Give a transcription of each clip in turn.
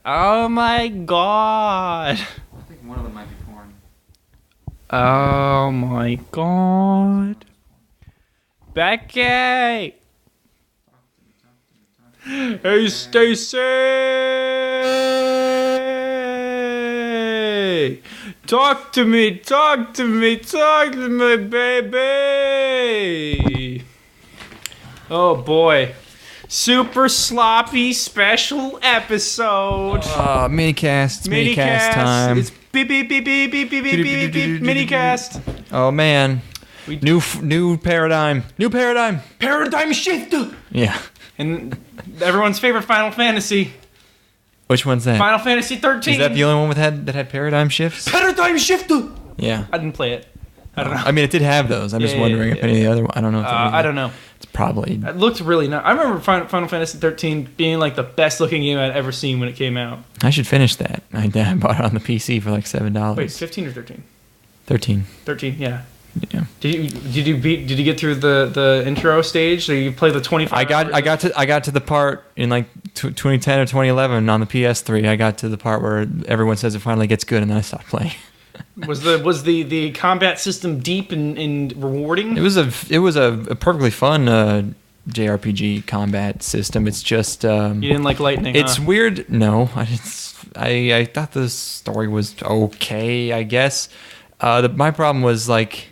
Oh my god. I think one of them might be porn. Oh my god. Becky! Hey, Stacy! Talk to me, baby! Oh boy. Super sloppy special episode. Minicast. Minicast time. It's beep beep beep beep beep beep beep beep beep minicast. Oh man. New paradigm. New paradigm. Paradigm shift. Yeah. And everyone's favorite Final Fantasy. Which one's that? Final Fantasy 13. Is that the only one that had paradigm shifts? Paradigm shift. Yeah. I didn't play it. I don't know. I mean, it did have those. I'm just wondering if any of the other ones. I don't know. If I don't know. It's probably. It looked really nice. I remember Final Fantasy 13 being like the best looking game I'd ever seen when it came out. I should finish that. I bought it on the PC for like $7. Wait, 15 or 13? 13. 13, yeah. Yeah. Did you get through the intro stage? So you play the 25? I got to the part in like 2010 or 2011 on the PS3. I got to the part where everyone says it finally gets good, and then I stopped playing. Was the combat system deep and rewarding? It was a perfectly fun JRPG combat system. It's just you didn't like lightning. It's weird. No, I thought the story was okay, I guess. My problem was like.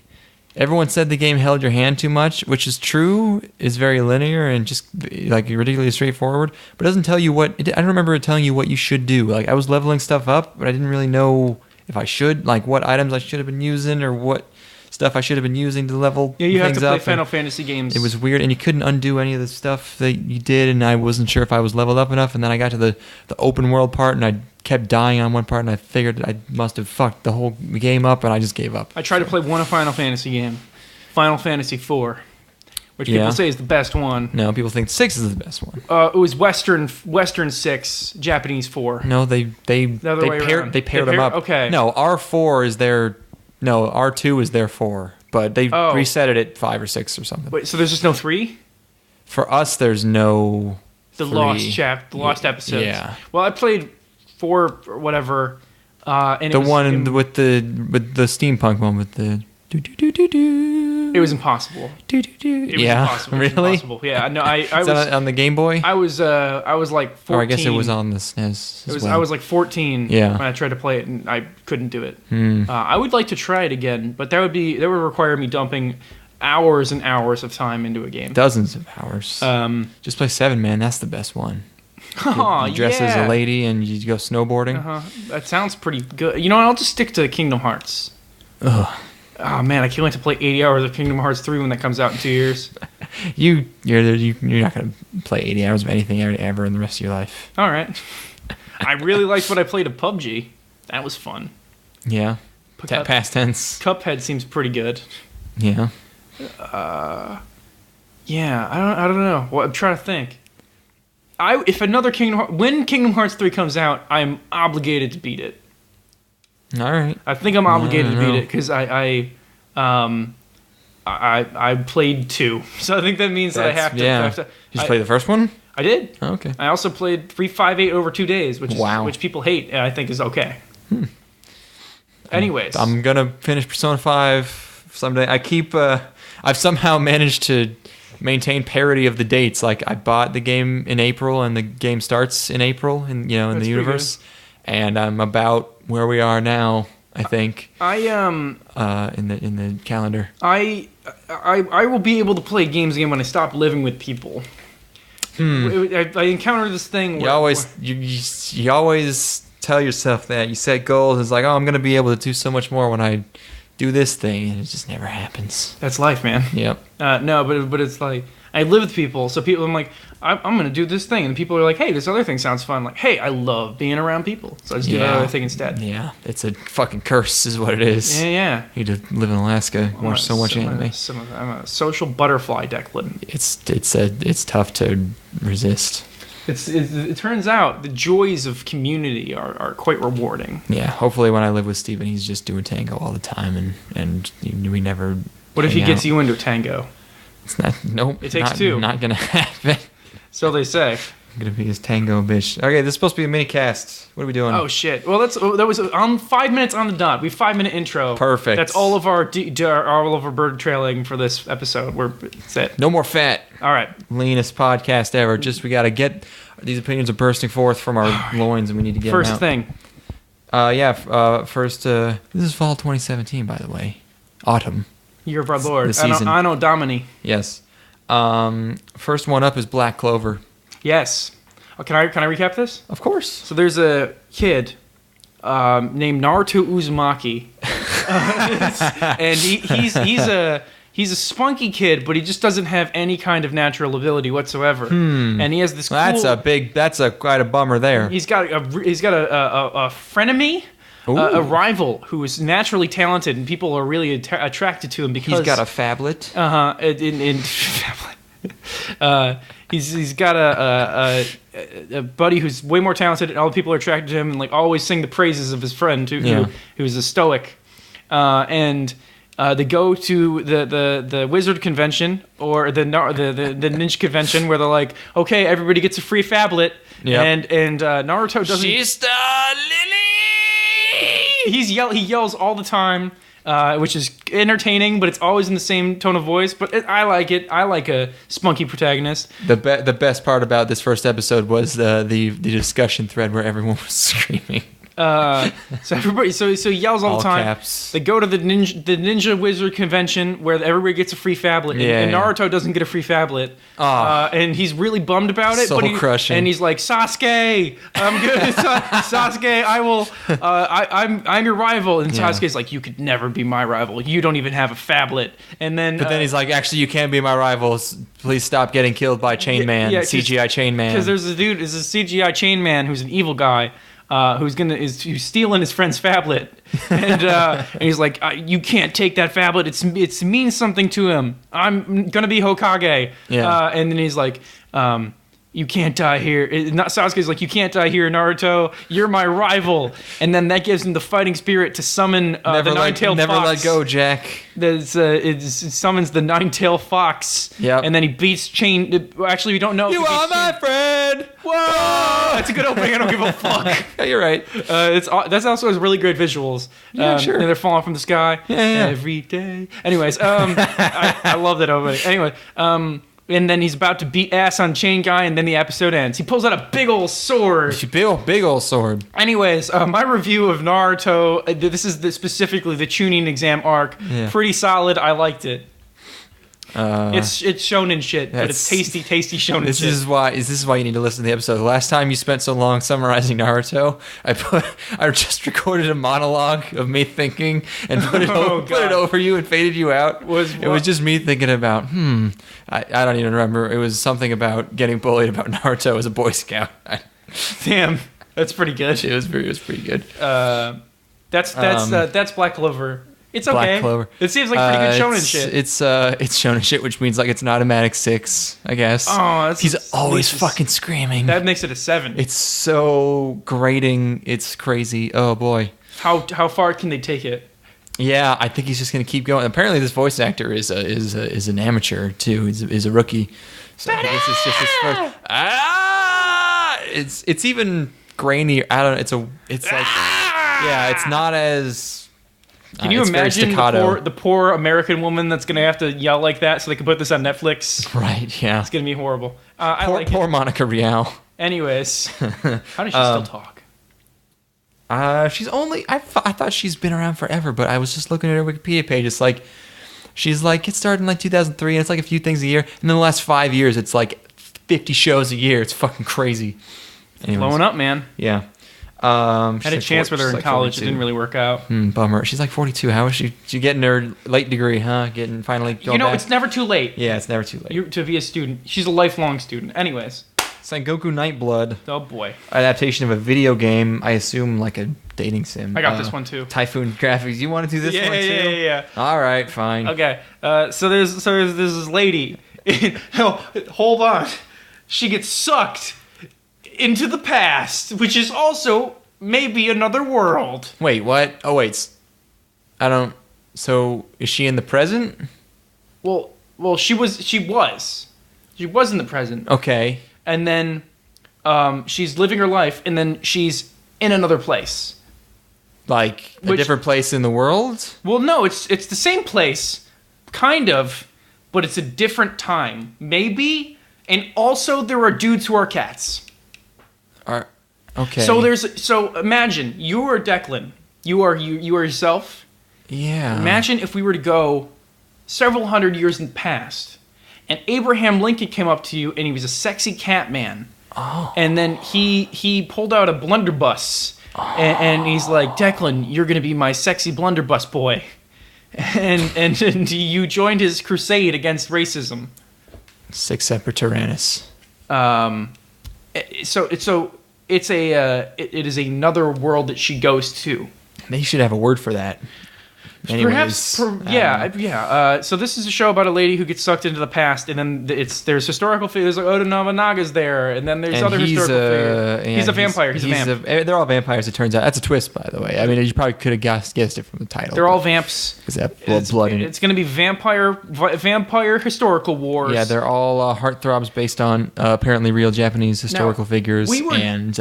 Everyone said the game held your hand too much, which is true. It's very linear and just like ridiculously straightforward. But it doesn't tell you what. I don't remember it telling you what you should do. Like I was leveling stuff up, but I didn't really know if I should, like what items I should have been using or what stuff I should have been using to level. Yeah, you have things to play up. Final Fantasy games. It was weird, and you couldn't undo any of the stuff that you did, and I wasn't sure if I was leveled up enough. And then I got to the open world part, and I kept dying on one part, and I figured I must have fucked the whole game up, and I just gave up. I tried to play one Final Fantasy game, Final Fantasy 4, which people say is the best one. No, people think 6 is the best one. It was Western 6, Japanese 4. No, they paired them up. Okay. No, R4 is their. No, R2 is their 4, but they reset it at 5 or 6 or something. Wait, so there's just no 3? For us, there's no. The 3. lost episodes. Yeah. Well, I played 4 or whatever. And with the steampunk one with the. It was impossible. It was impossible. Really? Impossible. Yeah. No, I was on the Game Boy. I was like 14. Or I guess it was on the SNES. I was like 14 when I tried to play it, and I couldn't do it. Hmm. I would like to try it again, but that would require me dumping hours and hours of time into a game. Dozens of hours. Just play 7, man. That's the best one. You dress as a lady and you go snowboarding. That sounds pretty good. You know what? I'll just stick to Kingdom Hearts. Ugh. Oh man, I can't wait to play 80 hours of Kingdom Hearts 3 when that comes out in 2 years. You're not gonna play 80 hours of anything ever in the rest of your life. All right. I really liked what I played of PUBG. That was fun. Yeah. Past tense. Cuphead seems pretty good. Yeah. Yeah. I don't know. Well, I'm trying to think. When Kingdom Hearts 3 comes out, I'm obligated to beat it. All right. I think I'm obligated to beat it because I played 2, so I think that means that I have to. Yeah. Did you play the first one? I did. Oh, okay. I also played 358 over 2 days, which people hate, and I think is okay. Anyways, I'm gonna finish Persona 5 someday. I've somehow managed to maintain parity of the dates. Like I bought the game in April, and the game starts in April, in the universe, and I'm about where we are now, I think. in the calendar. I will be able to play games again when I stop living with people. I encountered this thing where you always tell yourself that. You set goals. It's like, I'm going to be able to do so much more when I do this thing, and it just never happens. That's life, man. Yep. No, but it's like I live with people, so I'm like, I'm going to do this thing, and people are like, hey, this other thing sounds fun. Like, hey, I love being around people, so I just do that other thing instead. Yeah, it's a fucking curse, is what it is. Yeah. You need to live in Alaska, watch so much anime. I'm a social butterfly, Declan. It's tough to resist. It turns out the joys of community are quite rewarding. Yeah, hopefully when I live with Steven, he's just doing tango all the time, and we never. What if he gets you into tango? It's not. Nope. It takes 2. Not gonna happen. So they say. I'm gonna be his tango bitch. Okay, this is supposed to be a mini cast. What are we doing? Oh shit! Well, that was on 5 minutes on the dot. We have 5-minute intro. Perfect. That's all of our bird trailing for this episode. That's it. No more fat. All right. Leanest podcast ever. We gotta get these opinions are bursting forth from our loins, and we need to get First them out. thing. First. This is fall 2017, by the way. Autumn. Year of our Lord. The season. Anno Domini. Yes. First one up is Black Clover. Yes. Oh, can I recap this? Of course. So there's a kid named Naruto Uzumaki, and he's a spunky kid, but he just doesn't have any kind of natural ability whatsoever. And he has this. That's quite a bummer there. He's got a frenemy. A rival who is naturally talented, and people are really attracted to him because he's got a phablet. He's got a buddy who's way more talented, and all the people are attracted to him, and like always sing the praises of his friend who's a stoic. And they go to the wizard convention or the ninja convention where they're like, okay, everybody gets a free phablet, and Naruto doesn't. She's the Lily. He yells all the time, which is entertaining, but it's always in the same tone of voice. But I like it. I like a spunky protagonist. The best part about this first episode was the discussion thread where everyone was screaming. So everybody, so he yells all the time. Caps. They go to the ninja wizard convention where everybody gets a free phablet, and Naruto doesn't get a free phablet, and he's really bummed about it. Crushing. And he's like, Sasuke, I'm good. Sasuke, I will. I'm your rival. And Sasuke's like, you could never be my rival. You don't even have a phablet. And then, but then he's like, actually, you can be my rivals. Please stop getting killed by Chain Man, CGI Chain Man. Because there's a CGI Chain Man who's an evil guy. Who's stealing his friend's phablet, and he's like, you can't take that phablet. It means something to him. I'm gonna be Hokage. And then he's like, you can't die here. Sasuke's like, you can't die here, Naruto. You're my rival. And then that gives him the fighting spirit to summon the nine-tailed fox. Never let go, Jack. It summons the nine-tailed fox. Yep. And then he beats Chain. Actually, we don't know. You are my friend. Whoa! That's a good opening. I don't give a fuck. Yeah, you're right. That's also has really great visuals. Sure. And they're falling from the sky yeah. every day. Anyways, I love that opening. Anyway, and then he's about to beat ass on Chain Guy, and then the episode ends. He pulls out a big old sword. Big old sword. Anyways, my review of Naruto, this is specifically the Chunin exam arc. Yeah. Pretty solid. I liked it. It's shonen shit, but it's tasty shonen shit. This is why you need to listen to the episode. The last time you spent so long summarizing Naruto, I just recorded a monologue of me thinking and put it over you and faded you out. It was just me thinking about I don't even remember. It was something about getting bullied about Naruto as a Boy Scout. Damn, that's pretty good. It was pretty good. That's Black Clover. It's okay. Black Clover. It seems like pretty good shonen shit. It's shonen shit, which means like it's an automatic 6, I guess. Oh, he's always fucking screaming. That makes it a 7. It's so grating. It's crazy. Oh boy. How far can they take it? Yeah, I think he's just gonna keep going. Apparently, this voice actor is an amateur too. He's a rookie. So this is just his first. It's even grainy. I don't know. It's like it's not as. Can you imagine the poor American woman that's going to have to yell like that so they can put this on Netflix? Right, yeah. It's going to be horrible. Poor Monica Rial. Anyways, how does she still talk? She's only... I thought she's been around forever, but I was just looking at her Wikipedia page. It's like... She's like... It started in like 2003, and it's like a few things a year. And then the last 5 years, it's like 50 shows a year. It's fucking crazy. Anyways. Blowing up, man. Yeah. Had a chance with her in college. 42. It didn't really work out. Bummer. She's like 42. How is she? She getting her late degree, huh? Getting finally. Back. It's never too late. Yeah, it's never too late to be a student. She's a lifelong student. Anyways. Sengoku Nightblood. Oh boy. Adaptation of a video game. I assume like a dating sim. I got this one too. Typhoon Graphics. You want to do this one too? Yeah. All right, fine. Okay. So there's this lady. Hold on. She gets sucked into the past, which is also maybe another world. Wait, what? Oh, wait. I don't... So, is she in the present? Well, she was in the present. Okay. And then She's living her life, and then she's in another place. Like a different place in the world? Well, no, it's the same place, kind of, but it's a different time, maybe. And also, there are dudes who are cats. Okay. So imagine you are Declan. You are yourself. Yeah. Imagine if we were to go several hundred years in the past, and Abraham Lincoln came up to you, and he was a sexy cat man. Oh. And then he pulled out a blunderbuss, and he's like, Declan, you're gonna be my sexy blunderbuss boy, and you joined his crusade against racism. Sic Semper Tyrannis. So it is another world that she goes to. They should have a word for that. Anyways, So this is a show about a lady who gets sucked into the past, and then there's historical figures like Oda Nobunaga's there, and then there's other historical figures. He's a vampire. He's a vamp. They're all vampires. It turns out that's a twist, by the way. I mean, you probably could have guessed it from the title. They're all vamps. Because they have blood in it. It's going to be vampire historical wars. Yeah, they're all heartthrobs based on apparently real Japanese historical figures, and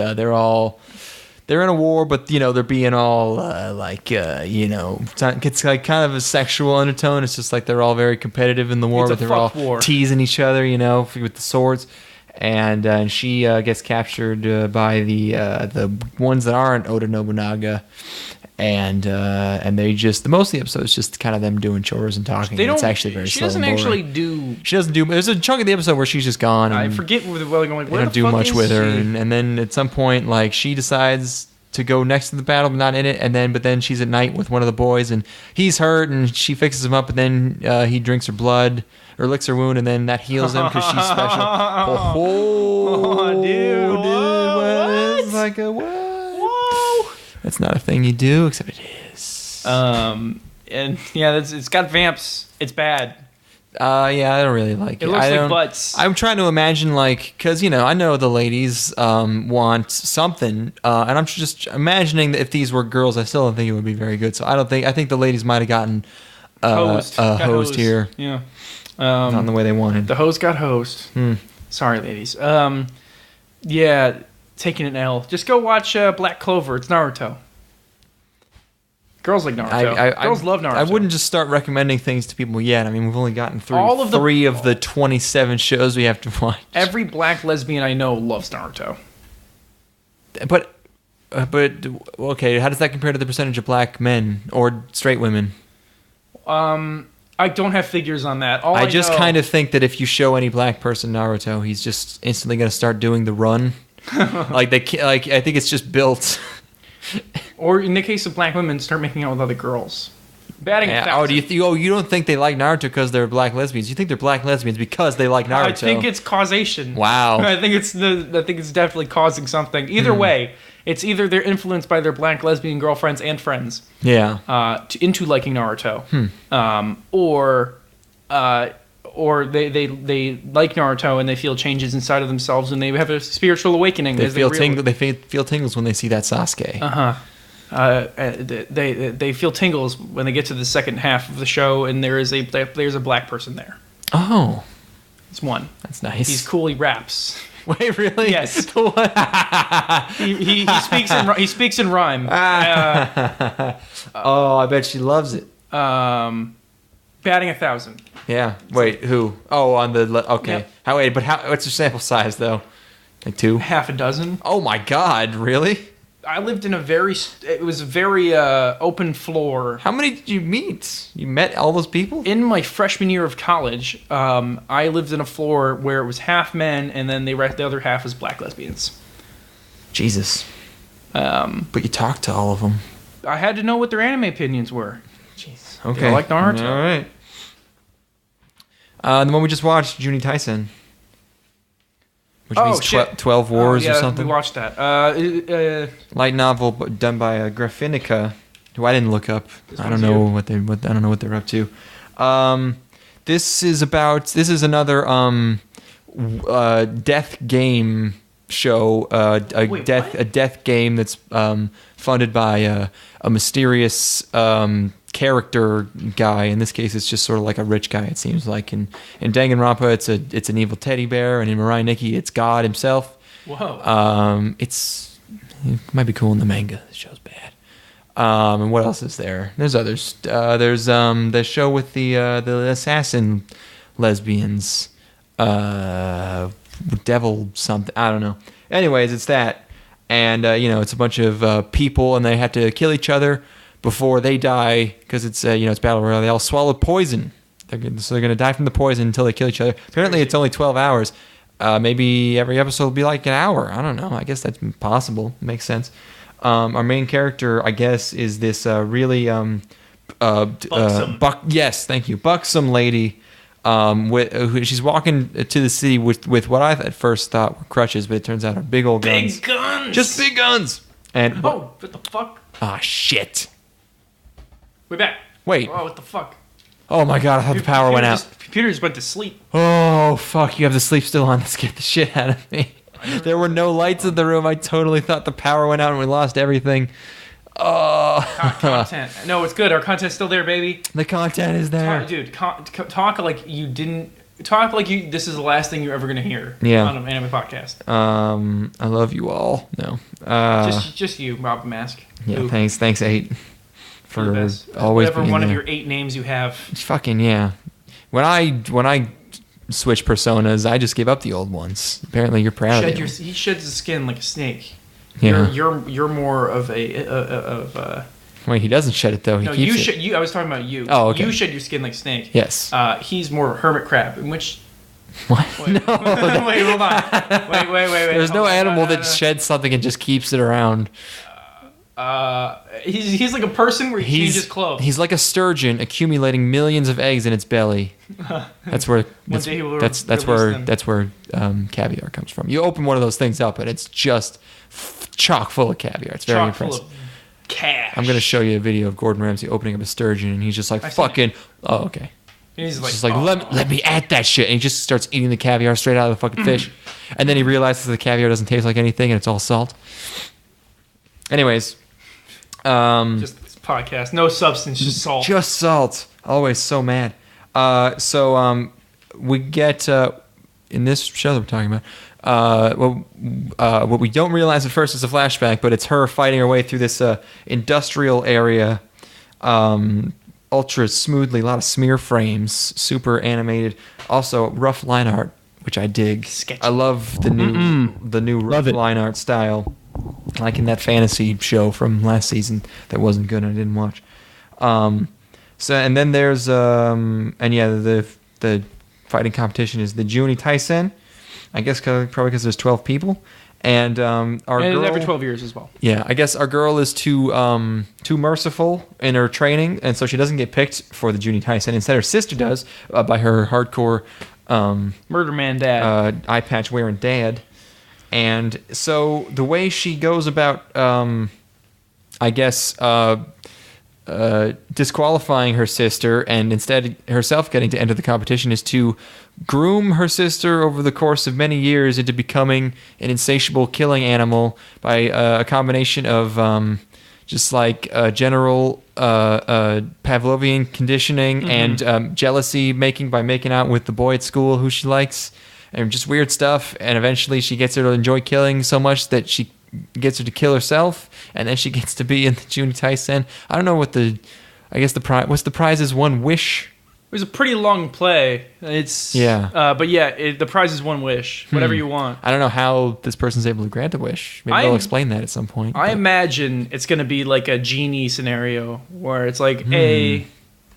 they're in a war, but they're being all it's like kind of a sexual undertone. It's just like they're all very competitive in the war, but they're all teasing each other, with the swords. And she gets captured by the ones that aren't Oda Nobunaga, and they just most of the episode is just kind of them doing chores and talking. It's actually very slow. She doesn't do. There's a chunk of the episode where she's just gone. I forget where they're going. They don't do much with her, and then at some point, like she decides to go next to the battle, but not in it. But then she's at night with one of the boys, and he's hurt, and she fixes him up, and then he drinks her blood or licks her wound, and then that heals him because she's special. Dude, what? It's like a what? Whoa! That's not a thing you do, except it is. And yeah, it's got vamps. It's bad. Yeah, I don't really like it. It looks like butts. I'm trying to imagine, because I know the ladies want something, and I'm just imagining that if these were girls, I still don't think it would be very good. So I think the ladies might have gotten hosed here. Yeah, not in the way they wanted. The hose got hosed. Sorry, ladies. Yeah, taking an L. Just go watch Black Clover. It's Naruto. Girls like Naruto. Girls love Naruto. I wouldn't just start recommending things to people yet. I mean, we've only gotten through three of the 27 shows we have to watch. Every black lesbian I know loves Naruto. But okay, how does that compare to the percentage of black men or straight women? I don't have figures on that. I just kind of think that if you show any black person Naruto, he's just instantly going to start doing the run. I think it's just built. Or in the case of black women, start making out with other girls. Batting 1,000. You don't think they like Naruto because they're black lesbians? You think they're black lesbians because they like Naruto? I think it's causation. Wow. I think it's definitely causing something. Either way, it's either they're influenced by their black lesbian girlfriends and friends. Yeah. Into liking Naruto. Or they like Naruto and they feel changes inside of themselves and they have a spiritual awakening. They feel tingles when they see that Sasuke. They feel tingles when they get to the second half of the show and there's a black person there. Oh, it's one. That's nice. He's cool. He raps. Wait, really? Yes. he speaks in rhyme. Oh, I bet she loves it. Batting 1,000. Yeah. Wait, who? Oh, on the okay. Yep. What's your sample size though? Like 2? Half a dozen. Oh my God! Really? I lived in a very open floor. How many did you meet? You met all those people? In my freshman year of college, I lived in a floor where it was half men, and then the other half was black lesbians. Jesus. But you talked to all of them. I had to know what their anime opinions were. Jeez. Okay. They liked Naruto. All right. The one we just watched, Juuni Taisen. Which means 12 Wars or something. We watched that. Light novel done by Graphinica, who I didn't look up. I don't know what they're up to. This is another death game show. A death game that's funded by a mysterious character guy. In this case, it's just sort of like a rich guy. It seems like in Danganronpa, it's an evil teddy bear, and in Mirai Nikki, it's God himself. Whoa. It might be cool in the manga. The show's bad. And what else is there? There's others. There's the show with the assassin lesbians. Devil something. I don't know. Anyways, it's that. And, it's a bunch of people, and they have to kill each other before they die, because it's, it's Battle Royale. They all swallow poison. So they're going to die from the poison until they kill each other. Apparently, it's only 12 hours. Maybe every episode will be like an hour. I don't know. I guess that's possible. Makes sense. Our main character, I guess, is this really buxom. Yes, thank you. Buxom lady. She's walking to the city with what I at first thought were crutches, but it turns out are big old guns. Big guns. Just big guns. And what the fuck? Ah, shit. We're back. Wait. Oh, what the fuck? Oh my god, I thought the power went out. Computer just went to sleep. Oh, fuck, you have the sleep still on. That scared the shit out of me. There were no lights in the room. I totally thought the power went out and we lost everything. Oh. Content. No, it's good. Our content's still there, baby. The content is there. Talk like you didn't... Talk like this is the last thing you're ever going to hear on an anime podcast. I love you all. No. Just you, Rob Mask. Yeah, thanks 8. For always whatever being one there. of your 8 names you have. Fucking yeah. When I switch personas, I just give up the old ones. Apparently, you're proud of it. He sheds his skin like a snake. Yeah. You're more of a Wait, he doesn't shed it though. He keeps it. I was talking about you. Oh, okay. You shed your skin like a snake. Yes. He's more of a hermit crab, in which. What? Wait, No. wait, hold on. Wait. There's no animal that sheds something and just keeps it around. He's like a person where he changes clothes. He's like a sturgeon accumulating millions of eggs in its belly. That's where caviar comes from. You open one of those things up and it's just chock full of caviar. It's very impressive. Full of cash. I'm gonna show you a video of Gordon Ramsay opening up a sturgeon and he's just like fucking. Oh, okay. He's just like let me add that shit, and he just starts eating the caviar straight out of the fucking fish, and then he realizes the caviar doesn't taste like anything and it's all salt. Anyways. Just this podcast, no substance, just salt. Just salt. Always so mad. We get in this show that we're talking about. What we don't realize at first is a flashback, but it's her fighting her way through this industrial area, ultra smoothly. A lot of smear frames, super animated. Also rough line art, which I dig. Sketchy. I love the new rough line art style. Like in that fantasy show from last season that wasn't good and I didn't watch. And then there's the fighting competition is the Juuni Taisen. I guess probably because there's 12 people. And our girl every 12 years as well. Yeah, I guess our girl is too merciful in her training, and so she doesn't get picked for the Juuni Taisen. Instead, her sister does by her hardcore murder man dad, eye patch wearing dad. And so the way she goes about, disqualifying her sister and instead herself getting to enter the competition is to groom her sister over the course of many years into becoming an insatiable killing animal by a combination of general Pavlovian conditioning and jealousy by making out with the boy at school who she likes. And just weird stuff, and eventually she gets her to enjoy killing so much that she gets her to kill herself, and then she gets to be in the Juuni Taisen. I don't know what's the prize? What's the prize is one wish? It was a pretty long play. It's the prize is one wish, whatever you want. I don't know how this person's able to grant a wish. Maybe they'll explain that at some point. I imagine it's going to be like a genie scenario where it's like A,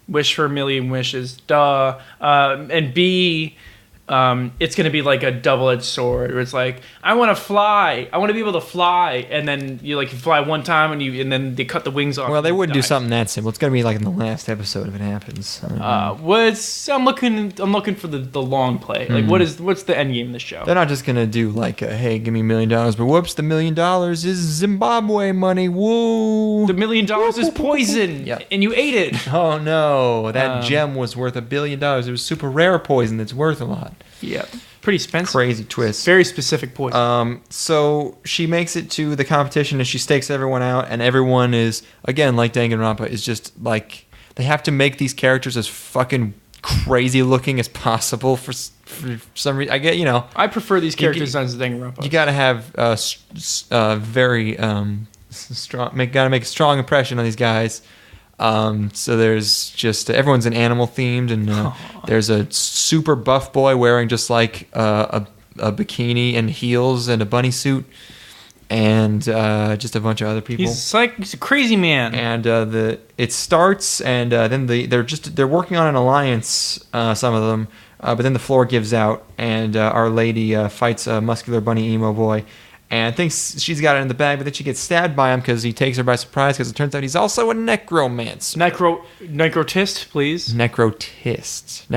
wish for a million wishes, and B. It's going to be like a double-edged sword where it's like, I want to fly. I want to be able to fly. And then you fly one time and then they cut the wings off. Well, they wouldn't do something that simple. It's going to be like in the last episode if it happens. I'm looking for the long play. Like what's the end game of the show? They're not just going to do like, hey, give me $1 million, but whoops, the $1 million is Zimbabwe money. Woo. The $1 million is poison. Yep. And you ate it. Oh no, that gem was worth $1 billion. It was super rare poison that's worth a lot. Yeah, pretty expensive. Crazy twist. Very specific poison. So she makes it to the competition and she stakes everyone out, and everyone is, again, like Danganronpa, is just like, they have to make these characters as fucking crazy looking as possible for some reason. I get, I prefer these character designs to Danganronpa. You got to have very strong. Got to make a strong impression on these guys. So there's just everyone's an animal themed, and there's a super buff boy wearing just like a bikini and heels and a bunny suit, and just a bunch of other people. He's a crazy man. And it starts, and then they're working on an alliance. Some of them, but then the floor gives out, and Our Lady fights a muscular bunny emo boy, and thinks she's got it in the bag, but then she gets stabbed by him because he takes her by surprise. Because it turns out he's also a necromancer. Necrotist, please. Necromantist.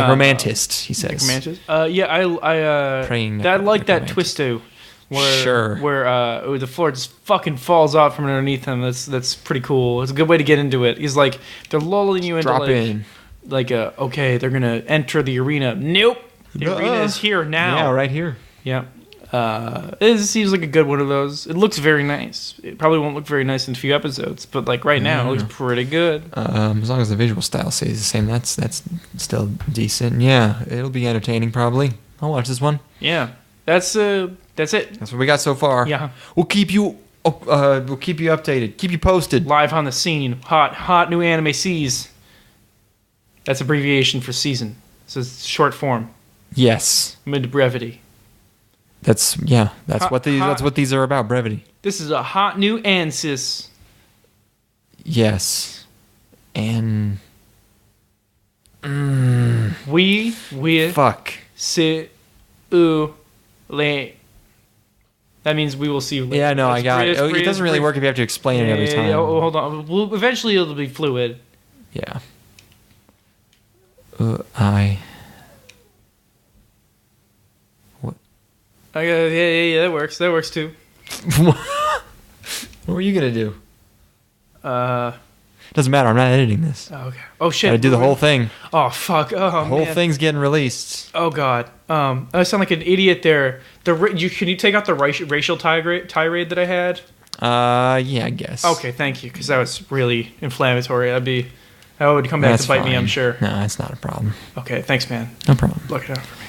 He says. Necromantist. I like that twist too. Where the floor just fucking falls out from underneath him. That's pretty cool. It's a good way to get into it. He's like, they're lulling you into okay, they're gonna enter the arena. Nope, the arena is here now. Yeah, right here. Yeah. It seems like a good one of those. It looks very nice. It probably won't look very nice in a few episodes, but like right now, it looks pretty good. As long as the visual style stays the same, that's still decent. Yeah, it'll be entertaining probably. I'll watch this one. Yeah, that's it. That's what we got so far. Yeah, we'll keep you updated. Keep you posted. Live on the scene. Hot new anime sees. That's abbreviation for season. So it's short form. Yes. Mid brevity. That's what these are about, brevity. This is a hot new ANSYS. Yes. And we fuck. See you later. That means we will see you later. Yeah, no, I got it. It doesn't really work if you have to explain it every time. Oh, hold on. Well, eventually it'll be fluid. Yeah. Yeah, that works. That works too. What were you gonna do? Doesn't matter. I'm not editing this. Oh, okay. Oh shit. Gotta do the whole thing. Oh fuck. Oh, the whole thing's getting released. Oh god. I sound like an idiot there. Can you take out the racial tirade that I had? Yeah, I guess. Okay, thank you, because that was really inflammatory. That would come back to bite me, I'm sure. No, it's not a problem. Okay, thanks, man. No problem. Look it out for me.